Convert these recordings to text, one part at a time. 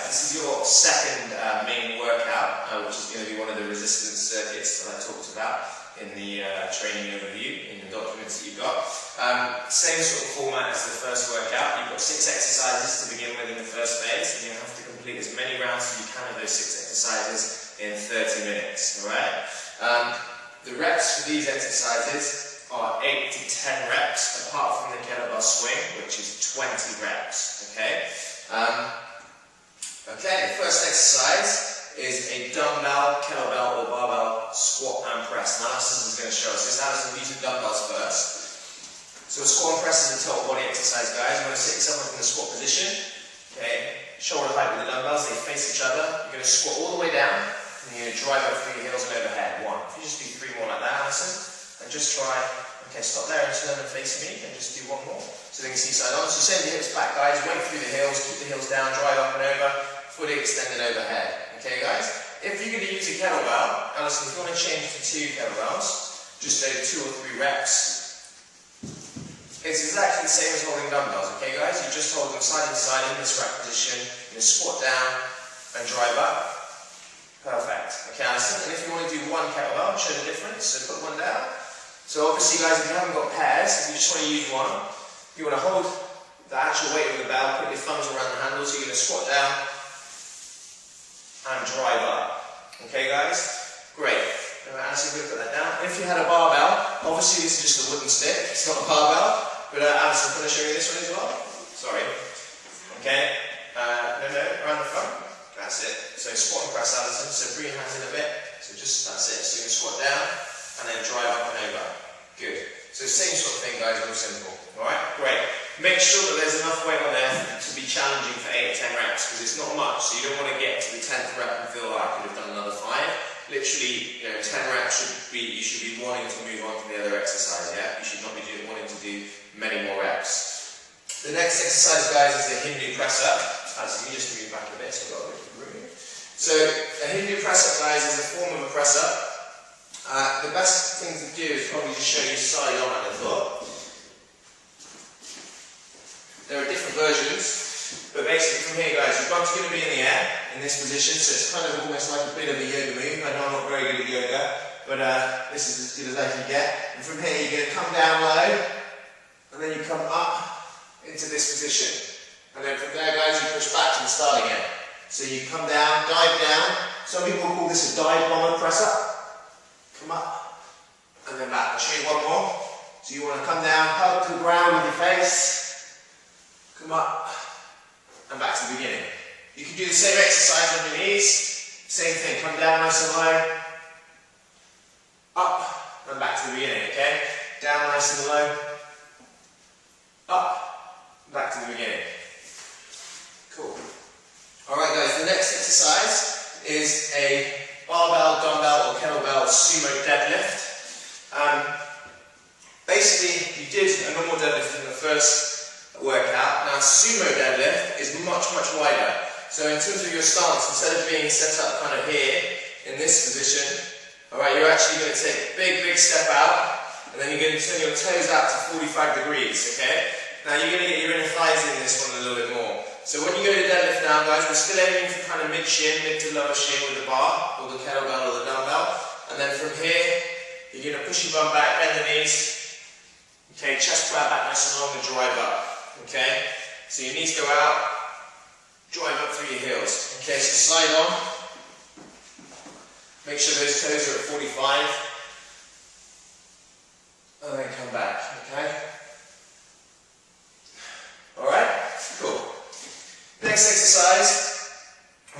this is your second main workout, which is going to be one of the resistance circuits that I talked about in the training overview in the documents that you've got. Same sort of format as the first workout. You've got 6 exercises to begin with in the first phase, and you have to complete as many rounds as you can of those 6 exercises in 30 minutes. Alright? The reps for these exercises are 8 to 10 reps, apart from the kettlebell swing, which is 20 reps. Okay? The first exercise is a dumbbell, kettlebell, or barbell squat and press. Now, Alison is going to show us this. Alison will use the dumbbells first. So, a squat and press is a total body exercise, guys. You're going to sit yourself up in the squat position. Okay? Shoulder height with the dumbbells, they face each other. You're going to squat all the way down, and you're going to drive up through your heels and overhead. 1. If you just do 3 more like that, Alison, and just try. Okay, stop there and turn and face me, and just do 1 more. So then you see side on. So send the hips back, guys. Weight through the heels, keep the heels down, drive up and over, fully extended overhead. Okay, guys? If you're going to use a kettlebell, Alison, if you want to change to 2 kettlebells, just do 2 or 3 reps. It's exactly the same as holding dumbbells, okay, guys? You just hold them side to side in this rack position. You squat down and drive up. Perfect. Okay, Alison. And if you want to do 1 kettlebell, show the difference. So put 1 down. So obviously, guys, if you haven't got pairs, if you just want to use 1, you want to hold the actual weight of the bell, put your thumbs around the handle, so you're going to squat down and drive up. Okay, guys? Great. Alison, we're going to put that down. If you had a barbell, obviously this is just a wooden stick, it's not a barbell, but Alison, can I show you this one as well? Sorry. Okay. No, around the front. That's it. So squat and press, Alison. So bring your hands in a bit. So just, that's it. So you're going to squat down and then drive up and over. Good. So same sort of thing, guys, real simple. Alright, great. Make sure that there's enough weight on there to be challenging for 8 or 10 reps, because it's not much, so you don't want to get to the 10th rep and feel like I could have done another 5. Literally, 10 reps you should be wanting to move on to the other exercise, yeah? You should not be wanting to do many more reps. The next exercise, guys, is the Hindu press up. So you just move back a bit, so I've got a bit of room. So a Hindu press up, guys, is a form of a press up. The best thing to do is probably just show you side on, I thought. There are different versions, but basically from here, guys, your bum's going to be in the air in this position, so it's kind of almost like a bit of a yoga move. I know I'm not very good at yoga, but this is as good as I can get. And from here, you're going to come down low, and then you come up into this position. And then from there, guys, you push back to the start again. So you come down, dive down. Some people call this a dive bomber press up. Come up, and then back. I'll show you 1 more. So you want to come down, hug to the ground with your face. Come up and back to the beginning. You can do the same exercise on your knees. Same thing, come down nice and low. Up and back to the beginning, okay? Down nice and low. Up, back to the beginning. Cool. Alright, guys, the next exercise is a barbell, dumbbell, or kettlebell sumo deadlift. Basically, you did a normal deadlift in the first workout. Now, sumo deadlift is much wider. So in terms of your stance, instead of being set up kind of here in this position, alright, you're actually going to take a big step out, and then you're going to turn your toes out to 45 degrees, okay? Now you're going to get your inner thighs in this one a little bit more. So when you go to deadlift down, guys, we're still aiming for kind of mid to lower shin with the bar, or the kettlebell, or the dumbbell. And then from here, you're going to push your bum back, bend the knees. Okay, chest flat back nice and long and drive up. Okay, so your knees go out, drive up through your heels. Okay, so slide on. Make sure those toes are at 45. And then come back, okay? Alright, cool. Next exercise,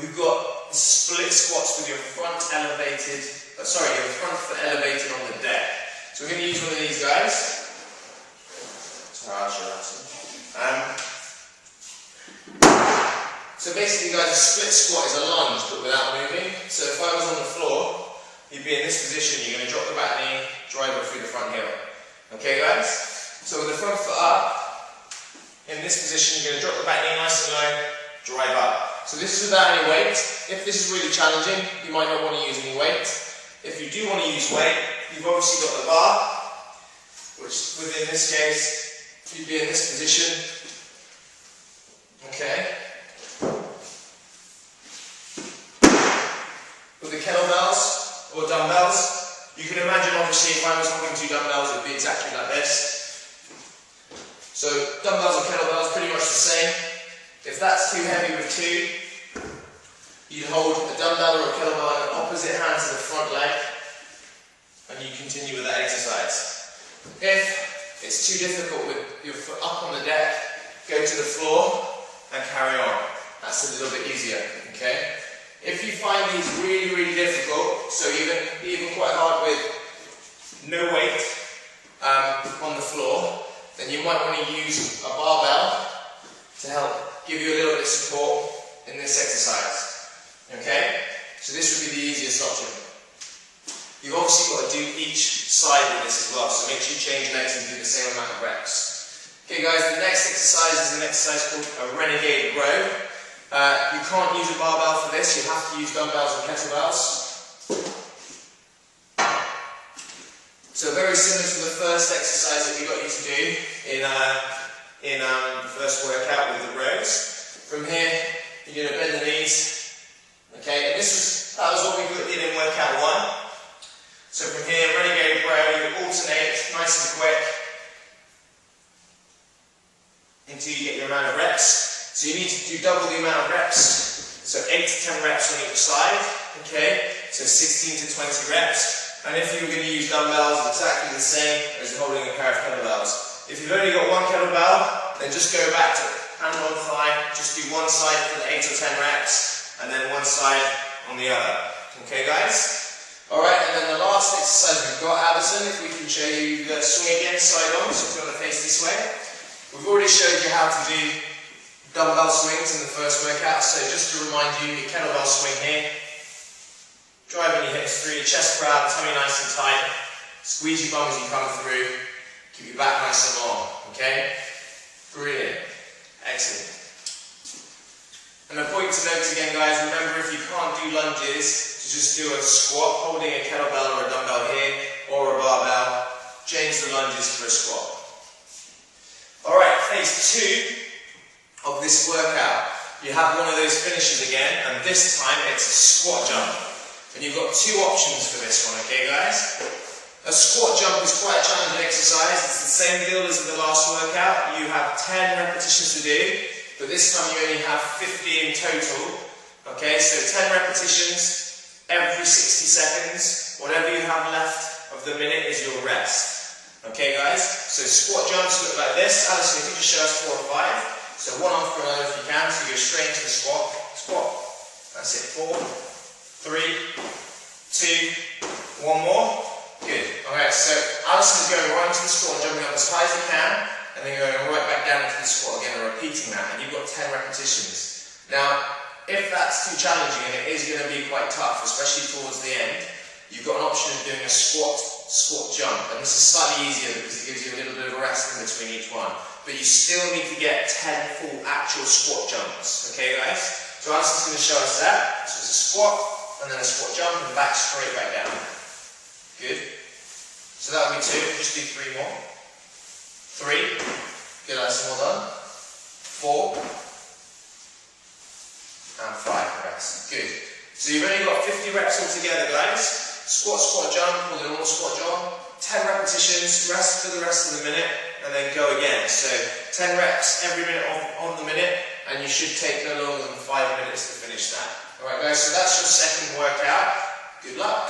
we've got split squats with your front elevated, your front foot elevated on the deck. So we're going to use one of these guys. Sorry, I'll show you. So basically, guys, a split squat is a lunge, but without moving. So if I was on the floor, you'd be in this position. You're going to drop the back knee, drive up through the front heel. Okay, guys? So with the front foot up, in this position, you're going to drop the back knee nice and low, drive up. So this is without any weight. If this is really challenging, you might not want to use any weight. If you do want to use weight, you've obviously got the bar, which within this case, you'd be in this position. Okay. obviously, if I was holding 2 dumbbells, it would be exactly like this. So dumbbells and kettlebells, pretty much the same. If that's too heavy with 2, you'd hold a dumbbell or a kettlebell in the opposite hand to the front leg, and you continue with that exercise. If it's too difficult with your foot up on the deck, go to the floor and carry on. That's a little bit easier, okay? If you find these really, really difficult, so even quite hard with no weight on the floor, then you might want to use a barbell to help give you a little bit of support in this exercise, okay? So this would be the easiest option. You've obviously got to do each side with this as well, so make sure you change legs and do the same amount of reps. Okay guys, the next exercise is an exercise called a renegade row. You can't use a barbell for this, you have to use dumbbells and kettlebells. So very similar to the first exercise that we got you to do in the first workout with the rows. From here, you're going to bend the knees. Okay, and that was what we did in workout 1. So from here, renegade row, you alternate nice and quick until you get your amount of reps. So you need to do double the amount of reps, so 8 to 10 reps on each side, okay? So 16 to 20 reps. And if you were going to use dumbbells, exactly the same as holding a pair of kettlebells. If you've only got 1 kettlebell, then just go back to hand on thigh, just do one side for the 8 or 10 reps, and then one side on the other. Okay guys? Alright, and then the last exercise we've got, Alison, if we can show you the swing again, side on, so if you want to face this way. We've already showed you how to do dumbbell swings in the first workout, so just to remind you, your kettlebell swing here, driving your hips through, your chest proud, tummy nice and tight, squeeze your bum as you come through, keep your back nice and long, okay? Brilliant, excellent. And a point to note again guys, remember if you can't do lunges, to just do a squat, holding a kettlebell or a dumbbell here, or a barbell, change the lunges for a squat. Alright, phase 2 of this workout, you have one of those finishes again, and this time it's a squat jump. And you've got 2 options for this one, okay guys? A squat jump is quite a challenging exercise. It's the same deal as the last workout. You have 10 repetitions to do, but this time you only have 50 in total. Okay, so 10 repetitions every 60 seconds. Whatever you have left of the minute is your rest. Okay guys, so squat jumps look like this. Alison, if you just show us 4 or 5. So one after another if you can, so you go straight into the squat. Squat. That's it. 4, 3, 2, 1 more. Good. Alright, so Alison's going right into the squat and jumping up as high as you can, and then going right back down into the squat again and repeating that, and you've got 10 repetitions. Now, if that's too challenging, and it is going to be quite tough, especially towards the end, you've got an option of doing a squat jump, and this is slightly easier because it gives you a little bit of a rest in between each one. But you still need to get 10 full actual squat jumps, okay guys? So Alison's going to show us that. So it's a squat, and then a squat jump, and back straight back down. Good. So that would be 2, just do 3 more. 3, good Alison, well done. 4, and 5 reps, good. So you've only got 50 reps altogether guys. Squat, squat jump, or the normal squat jump. 10 repetitions, rest for the rest of the minute, and then go again. So 10 reps every minute on the minute, and you should take no longer than 5 minutes to finish that. Alright guys, so that's your second workout. Good luck.